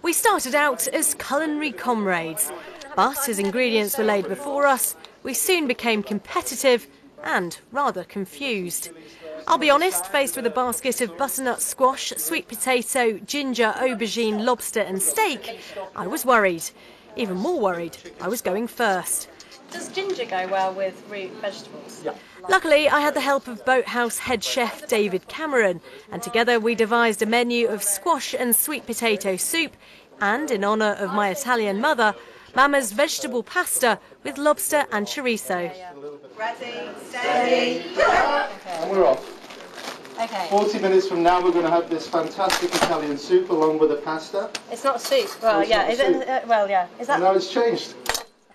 We started out as culinary comrades, but as ingredients were laid before us, we soon became competitive and rather confused. I'll be honest, faced with a basket of butternut squash, sweet potato, ginger, aubergine, lobster and steak, I was worried. Even more worried, I was going first. Does ginger go well with root vegetables? Yeah. Luckily, I had the help of Boathouse head chef David Cameron, and together we devised a menu of squash and sweet potato soup, and in honour of my Italian mother, Mama's vegetable pasta with lobster and chorizo. Ready, steady, And we're off. Okay. 40 minutes from now we're going to have this fantastic Italian soup along with the pasta. It's not soup. Well, it's yeah. not Is soup. it? Well, yeah. Is that? And now it's changed.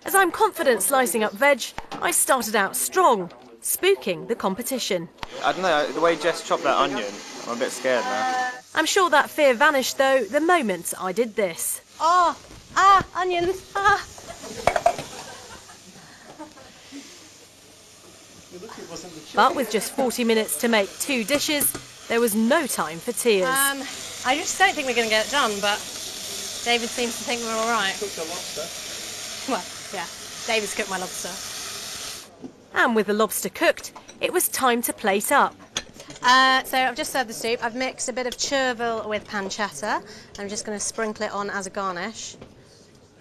As I'm confident slicing up veg, I started out strong, spooking the competition. I don't know, the way Jess chopped that onion, I'm a bit scared now. I'm sure that fear vanished, though, the moment I did this. Oh, onions. Ah. But with just 40 minutes to make 2 dishes, there was no time for tears. I just don't think we're going to get it done, but David seems to think we're all right. Cooked the lobster. Well, yeah. David's cooked my lobster. And with the lobster cooked, it was time to plate up. So I've just served the soup. I've mixed a bit of chervil with pancetta. I'm just going to sprinkle it on as a garnish.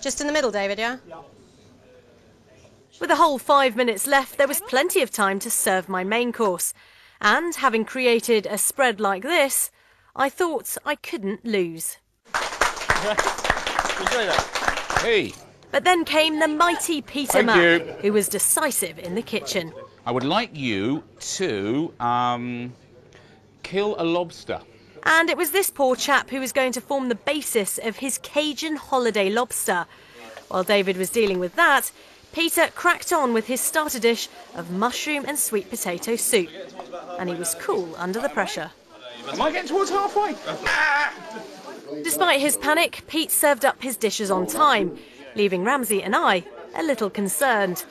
Just in the middle, David, yeah? With a whole 5 minutes left, there was plenty of time to serve my main course. And having created a spread like this, I thought I couldn't lose. Hey, But then came the mighty Peter Thank Mac, you. who was decisive in the kitchen. I would like you to kill a lobster. And it was this poor chap who was going to form the basis of his Cajun holiday lobster. While David was dealing with that, Peter cracked on with his starter dish of mushroom and sweet potato soup. And he was cool under the pressure. Am I getting towards halfway? Despite his panic, Pete served up his dishes on time, leaving Ramsay and I a little concerned.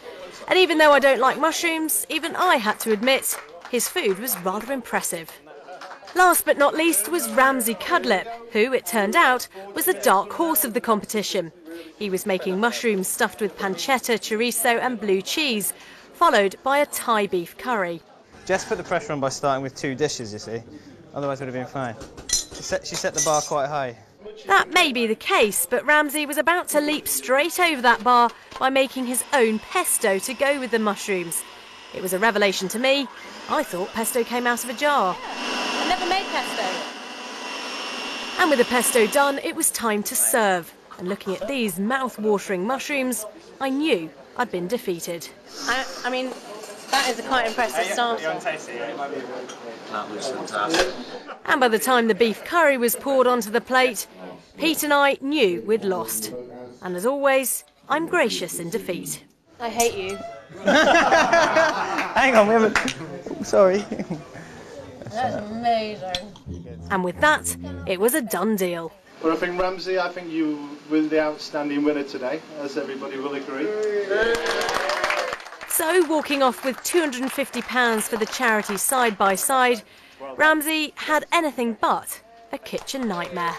And even though I don't like mushrooms, even I had to admit his food was rather impressive. Last but not least was Ramsay Cudlipp, who, it turned out, was the dark horse of the competition. He was making mushrooms stuffed with pancetta, chorizo and blue cheese, followed by a Thai beef curry. Jess put the pressure on by starting with 2 dishes, you see. Otherwise it would have been fine. She set the bar quite high. That may be the case, but Ramsay was about to leap straight over that bar by making his own pesto to go with the mushrooms. It was a revelation to me. I thought pesto came out of a jar. I've never made pesto. And with the pesto done, it was time to serve. And looking at these mouth-watering mushrooms, I knew I'd been defeated. I mean, that is a quite impressive starter. That was fantastic. And by the time the beef curry was poured onto the plate, Pete and I knew we'd lost. And as always, I'm gracious in defeat. I hate you. Hang on, we haven't... Oh, sorry. That's amazing. And with that, it was a done deal. Well, I think Ramsay, you were the outstanding winner today, as everybody will agree. So, walking off with £250 for the charity side by side, Ramsay had anything but a kitchen nightmare.